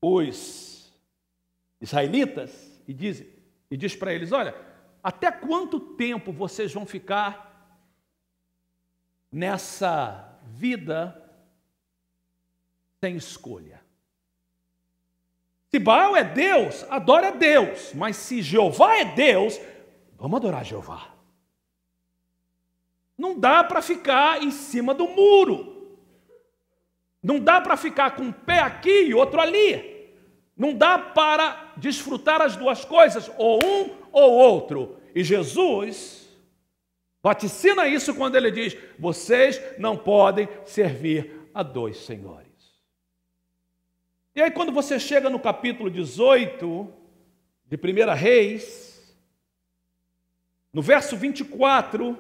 os israelitas e diz para eles: olha, até quanto tempo vocês vão ficar nessa vida sem escolha? Se Baal é Deus, adora a Deus, mas se Jeová é Deus, vamos adorar Jeová. Não dá para ficar em cima do muro. Não dá para ficar com um pé aqui e outro ali. Não dá para desfrutar as duas coisas, ou um ou outro. E Jesus vaticina isso quando ele diz: vocês não podem servir a dois senhores. E aí quando você chega no capítulo 18 de 1 Reis, no verso 24,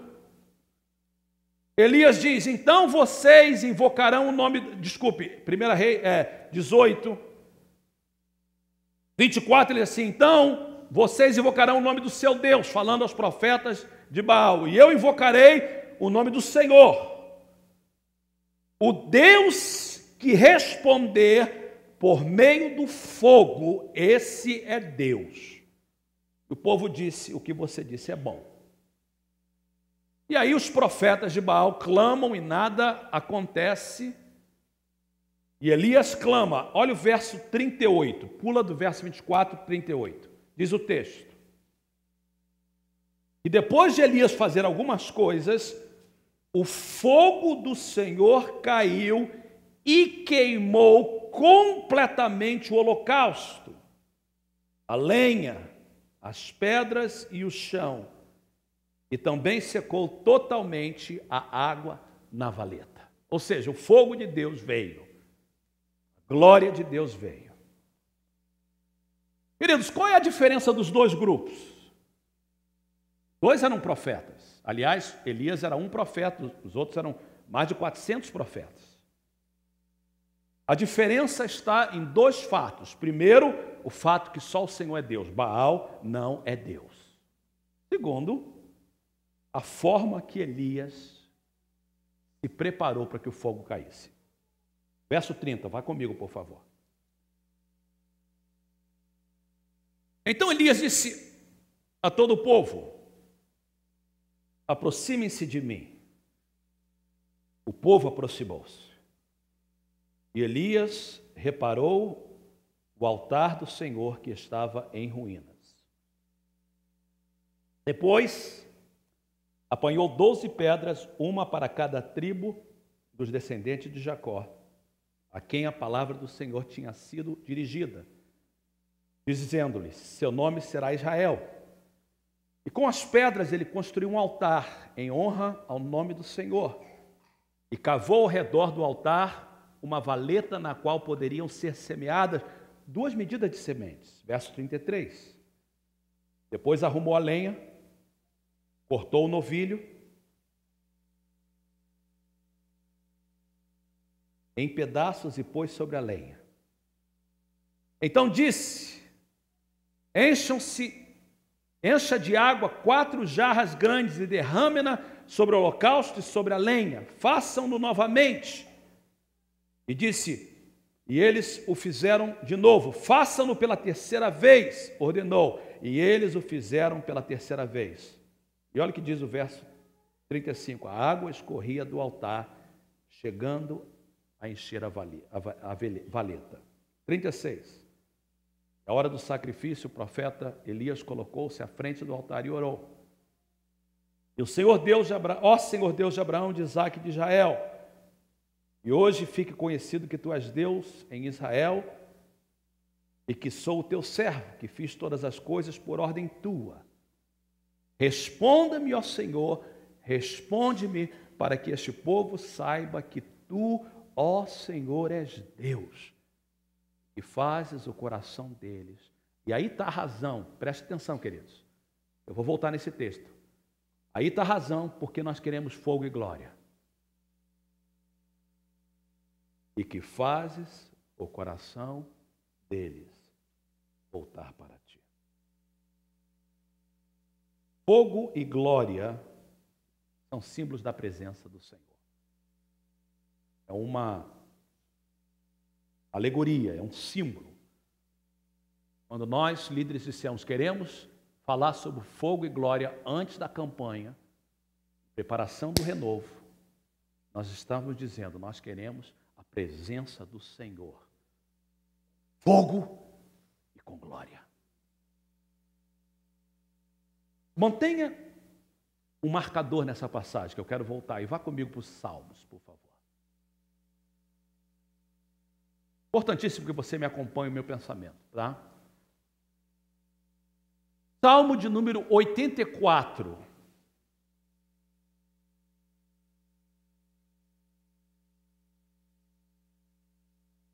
Elias diz: então vocês invocarão o nome... Desculpe, 1 Reis 18, 24, ele diz assim: então vocês invocarão o nome do seu Deus, falando aos profetas de Baal, e eu invocarei o nome do Senhor, o Deus que responder por meio do fogo, esse é Deus. O povo disse: o que você disse é bom. E aí os profetas de Baal clamam e nada acontece. E Elias clama. Olha o verso 38, pula do verso 24 para 38. Diz o texto: e depois de Elias fazer algumas coisas, o fogo do Senhor caiu e queimou completamente o holocausto, a lenha, as pedras e o chão, e também secou totalmente a água na valeta. Ou seja, o fogo de Deus veio, a glória de Deus veio. Queridos, qual é a diferença dos dois grupos? Dois eram profetas. Aliás, Elias era um profeta, os outros eram mais de 400 profetas. A diferença está em dois fatos. Primeiro, o fato que só o Senhor é Deus. Baal não é Deus. Segundo, a forma que Elias se preparou para que o fogo caísse. Verso 30, vai comigo, por favor. Então Elias disse a todo o povo: aproximem-se de mim. O povo aproximou-se. E Elias reparou o altar do Senhor que estava em ruínas. Depois, apanhou 12 pedras, uma para cada tribo dos descendentes de Jacó, a quem a palavra do Senhor tinha sido dirigida, dizendo-lhes: seu nome será Israel. E com as pedras ele construiu um altar em honra ao nome do Senhor, e cavou ao redor do altar uma valeta na qual poderiam ser semeadas 2 medidas de sementes. Verso 33. Depois arrumou a lenha, cortou o novilho, em pedaços e pôs sobre a lenha. Então disse: encha de água 4 jarras grandes e derrame-na sobre o holocausto e sobre a lenha. Façam-no novamente. E disse, e eles o fizeram de novo. Façam-no pela 3ª vez, ordenou. E eles o fizeram pela 3ª vez. E olha o que diz o verso 35. A água escorria do altar, chegando a encher a valeta. 36. Na hora do sacrifício, o profeta Elias colocou-se à frente do altar e orou. E o Senhor Deus de Abraão, ó Senhor Deus de Abraão, de Isaque e de Israel, e hoje fique conhecido que tu és Deus em Israel e que sou o teu servo, que fiz todas as coisas por ordem tua. Responda-me, ó Senhor, responde-me, para que este povo saiba que tu, ó Senhor, és Deus, e fazes o coração deles. E aí está a razão, preste atenção, queridos. Eu vou voltar nesse texto. Aí está a razão porque nós queremos fogo e glória. E que fazes o coração deles voltar para ti. Fogo e glória são símbolos da presença do Senhor. É uma alegoria, é um símbolo Quando nós, líderes, dissemos, queremos falar sobre fogo e glória antes da campanha, preparação do renovo, nós estamos dizendo, nós queremos a presença do Senhor. Fogo e com glória. Mantenha um marcador nessa passagem, que eu quero voltar, e vá comigo para os Salmos, por favor. Importantíssimo que você me acompanhe o meu pensamento, tá? Salmo de número 84.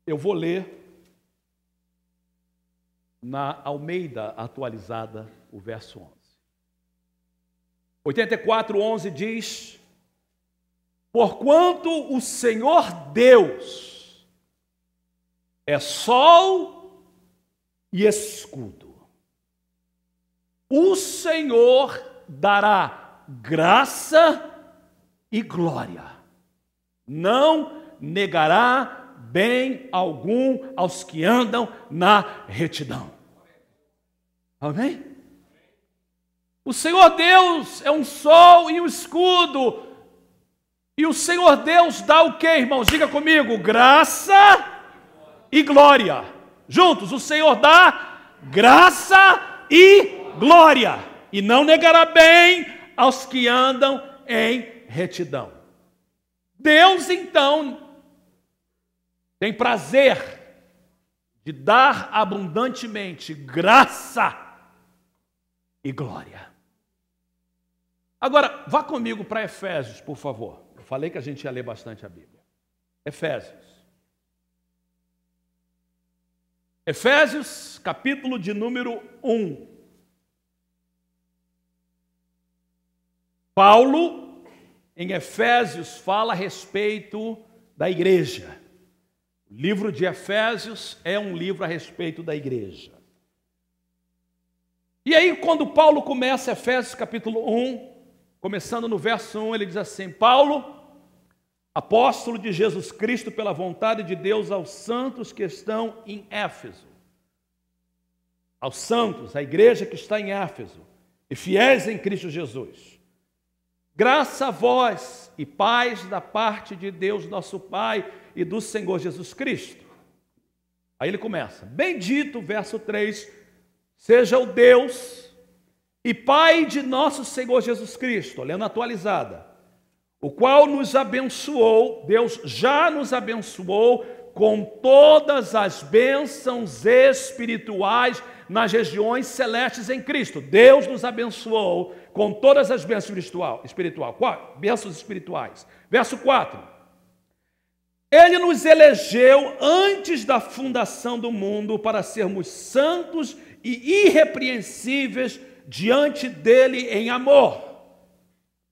Eu vou ler na Almeida atualizada o verso 11. 84:11 diz: porquanto o Senhor Deus é sol e escudo, o Senhor dará graça e glória, não negará bem algum aos que andam na retidão. Amém? O Senhor Deus é um sol e um escudo. E o Senhor Deus dá o que, irmãos? Diga comigo, graça e glória. Juntos, o Senhor dá graça e glória. E não negará bem aos que andam em retidão. Deus, então, tem prazer de dar abundantemente graça e glória. Agora, vá comigo para Efésios, por favor. Eu falei que a gente ia ler bastante a Bíblia. Efésios. Efésios, capítulo de número 1. Paulo, em Efésios, fala a respeito da igreja. O livro de Efésios é um livro a respeito da igreja. E aí, quando Paulo começa Efésios capítulo 1, começando no verso 1, ele diz assim: Paulo, apóstolo de Jesus Cristo pela vontade de Deus, aos santos que estão em Éfeso. Aos santos, a igreja que está em Éfeso, e fiéis em Cristo Jesus. Graça a vós e paz da parte de Deus nosso Pai e do Senhor Jesus Cristo. Aí ele começa, bendito, verso 3, seja o Deus e Pai de nosso Senhor Jesus Cristo, lendo atualizada, o qual nos abençoou, Deus já nos abençoou com todas as bênçãos espirituais nas regiões celestes em Cristo. Deus nos abençoou com todas as bênçãos bênçãos espirituais. Verso 4. Ele nos elegeu antes da fundação do mundo para sermos santos e irrepreensíveis diante dele em amor.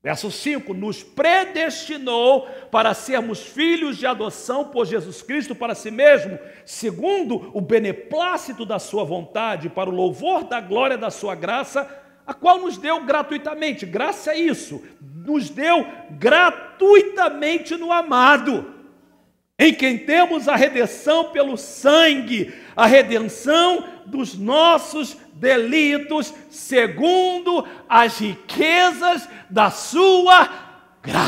Verso 5, nos predestinou para sermos filhos de adoção por Jesus Cristo para si mesmo, segundo o beneplácito da sua vontade, para o louvor da glória da sua graça, a qual nos deu gratuitamente. Graça é isso, nos deu gratuitamente no amado, em quem temos a redenção pelo sangue, a redenção dos nossos delitos, segundo as riquezas da sua